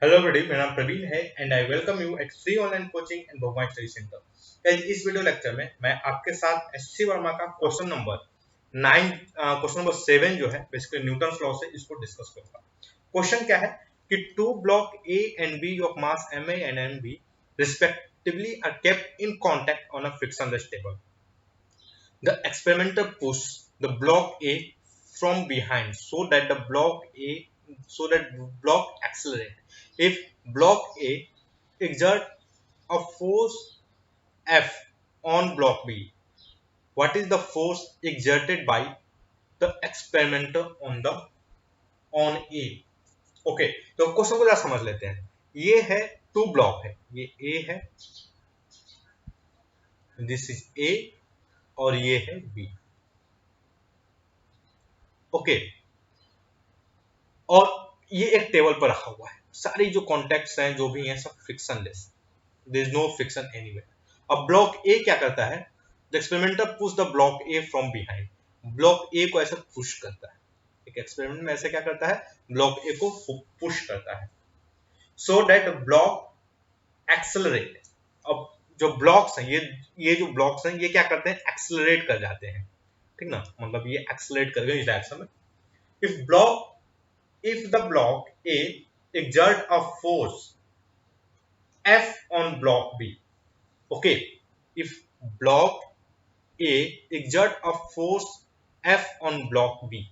Hello everybody, मेरा नाम प्रवीण है and I welcome you at free online coaching and Bhagwan study centre. Guys, इस video lecture में मैं आपके साथ एससी वर्मा का क्वेश्चन नंबर 9 क्वेश्चन नंबर 7 जो है बेसिकली न्यूटन लॉ से इसको डिस्कस करूंगा। क्वेश्चन क्या है कि two block A and B of mass ma and mb respectively are kept in contact on a frictionless table. The experimenter pushes the block A from behind so that block accelerate. If block A exert a force F on block B, what is the force exerted by the experimenter on A? Okay, तो question को जरा समझ लेते हैं। ये है to block है, ये A है, दिस इज A और ये है B। ओके, और ये एक टेबल पर रखा हुआ है। सारी जो कॉन्टेक्ट्स हैं जो भी हैं सब frictionless, there is no friction anywhere. अब ब्लॉक ए क्या करता है, the experimenter push the block A from behind. Block A को ऐसे पुश करता है, एक एक्सपेरिमेंट में ऐसे क्या करता है, ब्लॉक ए को पुश करता है सो दैट ब्लॉक एक्सेलरेट। अब जो ब्लॉक्स हैं, ये जो ब्लॉक्स हैं ये क्या करते हैं, एक्सेलरेट कर जाते हैं, ठीक ना, मतलब ये एक्सेलरेट कर गए इस डायरेक्शन में। if the block A exert a force F on block B, okay, if block A exert a force F on block B,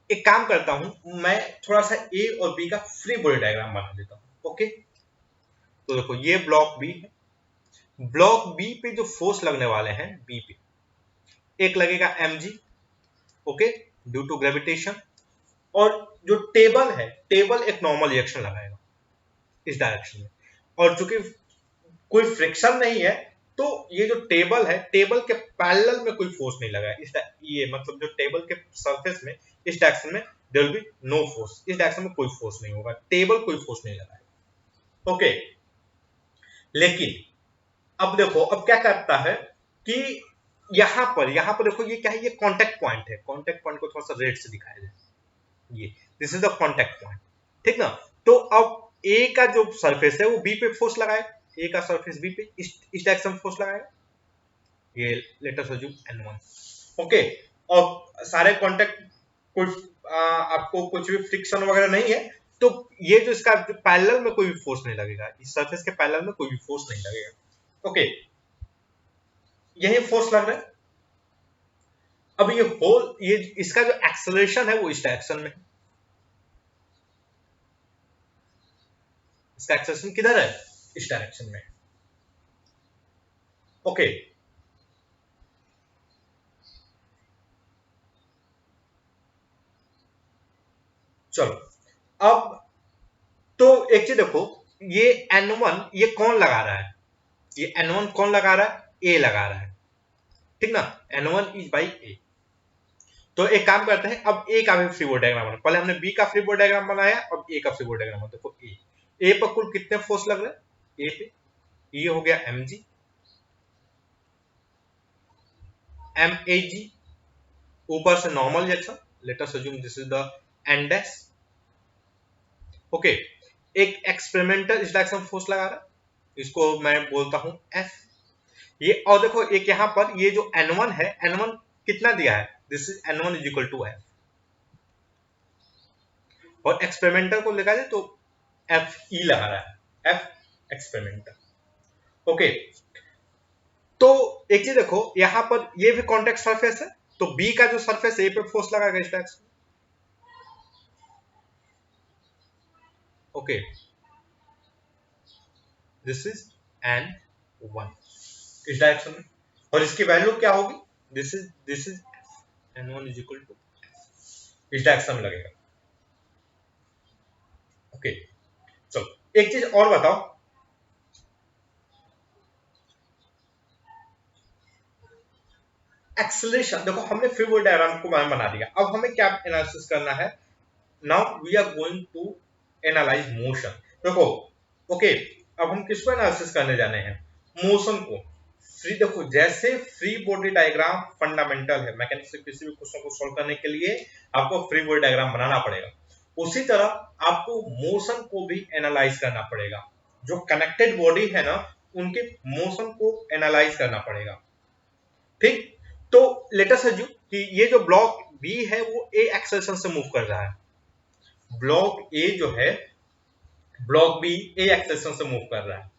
एक काम करता हूं मैं, थोड़ा सा A और B का फ्री बॉडी डायग्राम बना देता हूं। ओके, तो देखो ये ब्लॉक B है, ब्लॉक B पे जो फोर्स लगने वाले हैं B पे, एक लगेगा mg, okay, due to gravitation, और जो टेबल है, टेबल एक नॉर्मल रिएक्शन लगाएगा इस डायरेक्शन में, और चूंकि कोई फ्रिक्शन नहीं है तो ये जो टेबल है, टेबल के पैरेलल में कोई फोर्स नहीं लगा है। ये मतलब जो टेबल के सरफेस में इस डायरेक्शन में there will be no force, इस डायरेक्शन में कोई फोर्स नहीं होगा, टेबल कोई फोर्स नहीं लगा है। ओके, लेकिन अब देखो, अब क्या करता है कि यहां पर देखो, ये क्या है, ये कांटेक्ट पॉइंट है। कांटेक्ट पॉइंट को थोड़ा सा रेड से दिखाया जाए, ये this is the contact point, ठीक ना। तो अब ए का जो सरफेस है वो बी पे फोर्स लगाए, ए का सरफेस बी पे इस डायरेक्शन फोर्स लगाएगा, ये let us assume n1। Okay, और सारे कांटेक्ट कुछ आपको कुछ भी फ्रिक्शन वगैरह नहीं है, तो ये जो इसका पैरेलल में कोई भी फोर्स नहीं लगेगा, इस सरफेस के पैरेलल में कोई भी फोर्स नहीं लगेगा। ओके, यही फोर्स लग रहा है। अब ये होल, ये इसका जो एक्सेलरेशन है वो इस डायरेक्शन में है, इसका एक्सेलरेशन किधर है, इस डायरेक्शन में। ओके, चलो अब तो एक चीज देखो, ये N1 ये कौन लगा रहा है, ये N1 कौन लगा रहा है, ए लगा रहा है, ठीक ना, N1 इज बाई ए। तो एक काम करते हैं, अब ए का भी फ्री बॉडी डायग्राम बना, पहले हमने बी का फ्री बॉडी डायग्राम बनाया, अब ए का फ्री बॉडी डायग्राम। देखो ए पर कुल कितने फोर्स लग रहे हैं, ए पे ये हो गया mg, mag, ऊपर से normal reaction, let us assume this is the n dash. Okay, एक एक्सपेरिमेंटल इस डायरेक्शन फोर्स लगा रहा है, इसको मैं बोलता हूं F। ये और देखो एक यहां पर ये जो N1 है, N1 कितना दिया है, this is N1 is equal to F, और एक्सपेरिमेंटल को लगा दे तो FE लगा रहा है, F एक्सपेरिमेंटल। ओके, तो एक चीज देखो, यहां पर ये भी कॉन्टेक्ट सरफेस है, तो B का जो सरफेस ए पे फोर्स लगाएगा इस direction. Okay, this is N1 इस डायरेक्शन में, और इसकी वैल्यू क्या होगी, this is N1 is equal to इस डायरेक्शन में लगेगा। ओके, चलो एक चीज और बताओ, एक्सेलरेशन देखो, हमने फ्री बॉडी डायग्राम को बना दिया, अब हमें क्या एनालिसिस करना है, now we are going to analyse motion. देखो, ओके, अब हम किसको एनालिसिस करने जाने हैं, मोशन को। फ्री देखो, जैसे फ्री बॉडी डायग्राम फंडामेंटल है, मैकेनिक्स से किसी भी क्वेश्चन को सॉल्व करने के लिए आपको फ्री बॉडी डायग्राम बनाना पड़ेगा। उसी तरह आपको मोशन को भी एनालाइज करना पड़ेगा। जो कनेक्टेड बॉडी है ना, उनके मोशन को एनालाइज करना पड़ेगा। ठीक, तो लेट अस अज्यूम कि ये जो ब्लॉक बी है वो ए एक्सेलेरेशन से मूव कर रहा है। ब्लॉक ए जो है, ब्लॉक बी ए एक्सेलेरेशन से मूव कर रहा है।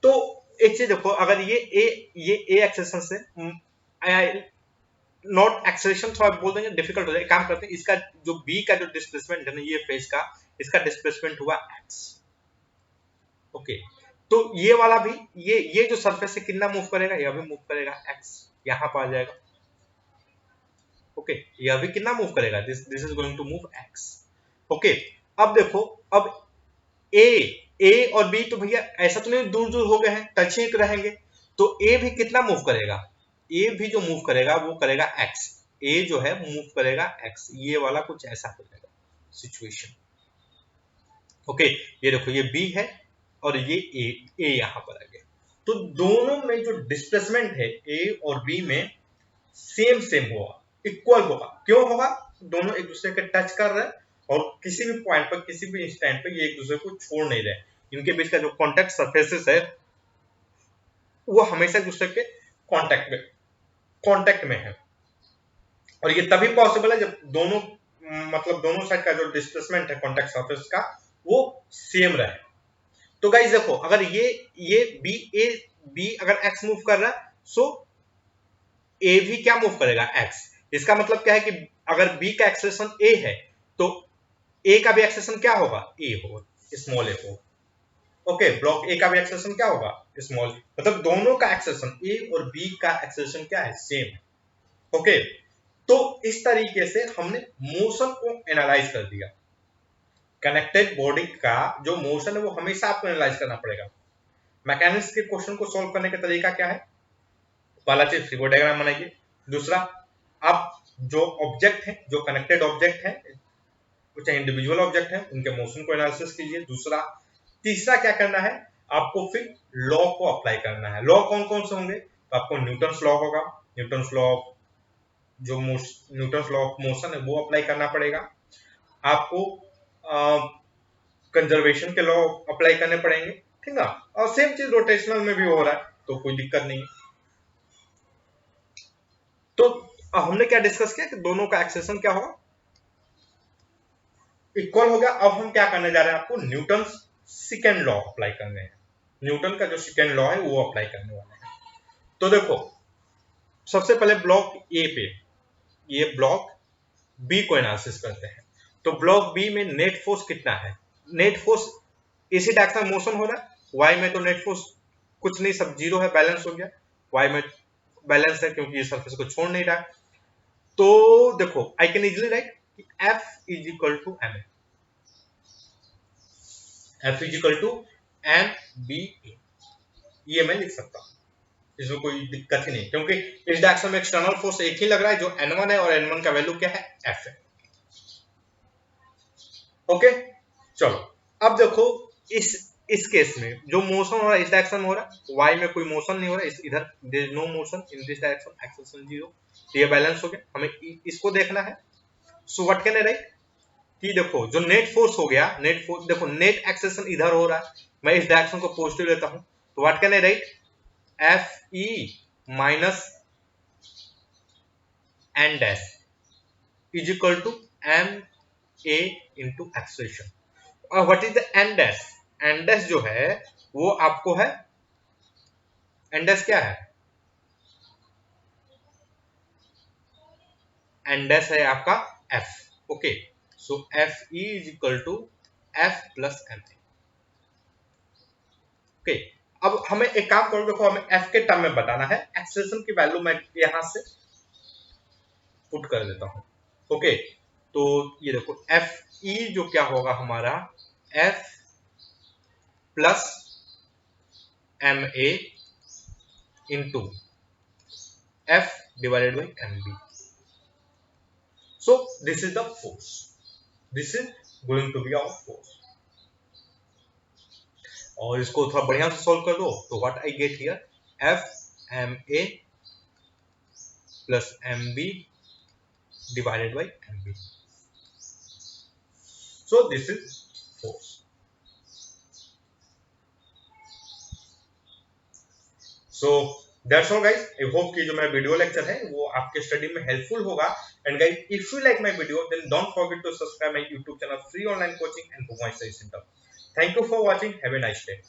तो एक चीज देखो, अगर ये ए एक्सेलेरेशन से नॉट एक्सेलेरेशन थोड़ा बोल देंगे, डिफिकल्ट हो जाएगा। काम करते हैं, इसका जो बी का जो डिस्प्लेसमेंट है ना, ये फेस का, इसका डिस्प्लेसमेंट हुआ एक्स। ओके, तो ये वाला भी, ये जो सरफेस से कितना मूव करेगा, यह भी मूव करेगा एक्स, यहां पर आ जाएगा। ओके, यह भी कितना मूव करेगा, this is going to move X. Okay, अब देखो, अब ए और बी तो भैया ऐसा तो नहीं दूर दूर हो गए हैं, टच ही रहेंगे। तो ए भी कितना मूव करेगा, ए भी जो मूव करेगा वो करेगा एक्स। ए जो है मूव करेगा एक्स, ये वाला कुछ ऐसा हो जाएगा सिचुएशन। ओके, ये देखो, ये बी है और ये ए यहां पर आ गया। तो दोनों में जो डिस्प्लेसमेंट है ए और बी में सेम सेम होगा, इक्वल होगा। क्यों होगा, दोनों एक दूसरे के टच कर रहे हैं और किसी भी पॉइंट पर, किसी भी इंस्टेंट पे ये एक दूसरे को छोड़ नहीं रहे। इनके बीच का जो कॉन्टेक्ट सरफेसेस है वो हमेशा एक दूसरे के कॉन्टेक्ट में है। और ये तभी पॉसिबल है जब दोनों, मतलब दोनों साइड का जो डिस्प्लेसमेंट है कॉन्टेक्ट सरफेस का, वो सेम रहे। तो गाइस देखो, अगर ये बी अगर एक्स मूव कर रहा है, सो ए भी क्या मूव करेगा, एक्स। इसका मतलब क्या है कि अगर बी का एक्सेलेरेशन ए है, तो ए का भी एक्सेलेरेशन क्या होगा, ए होगा, स्मॉल ए होगा। ओके, ब्लॉक ए का भी एक्सेलेरेशन क्या होगा, स्मॉल। मतलब दोनों का एक्सेलेरेशन, ए और बी का एक्सेलेरेशन क्या है, सेम है। ओके, तो इस तरीके से हमने मोशन को एनालाइज कर दिया। कनेक्टेड बॉडी का जो मोशन है वो हमेशा आपको एनालाइज करना पड़ेगा। मैकेनिक्स के क्वेश्चन को सॉल्व करने का तरीका क्या है, पहला चीज फ्रीबॉडी डायग्राम बनाइए। दूसरा, आप जो ऑब्जेक्ट है, जो कनेक्टेड ऑब्जेक्ट है, चाहे इंडिविजुअल ऑब्जेक्ट है, उनके मोशन को एनालिसिस कीजिए। दूसरा, तीसरा क्या करना है, आपको फिर लॉ को अप्लाई करना है। लॉ कौन कौन से होंगे, तो आपको न्यूटन्स लॉ होगा, न्यूटन्स लॉ ऑफ जो न्यूटन्स लॉ ऑफ मोशन है वो अप्लाई करना पड़ेगा। आपको कंजर्वेशन के लॉ अप्लाई करने पड़ेंगे, ठीक है। और सेम चीज रोटेशनल में भी हो रहा है, तो कोई दिक्कत नहीं है। तो हमने क्या डिस्कस किया कि दोनों का एक्सेलेरेशन क्या होगा, इक्वल हो गया। अब हम क्या करने जा रहे हैं, आपको न्यूटन सेकेंड लॉ अप्लाई करने हैं। न्यूटन का जो सेकेंड लॉ है वो अप्लाई करने वाले हैं। तो देखो, सबसे पहले ब्लॉक ए पे, ये ब्लॉक बी को एनालिसिस करते हैं। तो ब्लॉक बी में नेट फोर्स कितना है, नेट फोर्स इसी डायरेक्शन मोशन हो रहा है। वाई में तो नेट फोर्स कुछ नहीं, सब जीरो है, बैलेंस हो गया। वाई में बैलेंस है क्योंकि ये सरफेस को छोड़ नहीं रहा है। तो देखो, I can easily write F is equal to M, F is equal to M B A, ये मैं लिख सकता हूं, इसमें कोई दिक्कत ही नहीं, क्योंकि इस डायरेक्शन में एक्सटर्नल फोर्स एक ही लग रहा है जो N1 है, और N1 का वैल्यू क्या है, F है। ओके, चलो, अब देखो, इस केस में जो मोशन हो रहा है इस डायरेक्शन में हो रहा है, y में कोई मोशन नहीं हो रहा है, इधर there is no motion in this direction, acceleration zero. तो ये बैलेंस हो गया, हमें इसको देखना है। So what can I write, कि देखो जो नेट फोर्स हो गया, नेट फोर्स देखो, नेट एक्सेलरेशन इधर हो रहा है, मैं इस डायरेक्शन को पॉजिटिव लेता हूं, तो what can I write, F E minus N dash is equal to M A into acceleration. और what is the N dash, N dash जो है वो आपको है, एन डैश क्या है, एन डैश है आपका F. Okay, so F E is equal to F plus M A. Okay, अब हमें एक काम करो, देखो हमें एफ के टर्म में बताना है, एक्सेलरेशन की वैल्यू मैं यहां से पुट कर देता हूं। ओके, तो ये देखो एफ ई जो क्या होगा हमारा, F plus M A into F divided by M B. So this is the force, this is going to be our force. और इसको थोड़ा बढ़िया से सॉल्व कर दो, तो what I get here, F M A plus M B divided by M B. So this is force. So that's all guys, I hope कि जो मेरा वीडियो लेक्चर है वो आपके स्टडी में हेल्पफुल होगा. And guys, if you like my video then don't forget to subscribe my YouTube channel free online coaching and book my study centre. Thank you for watching. Have a nice day.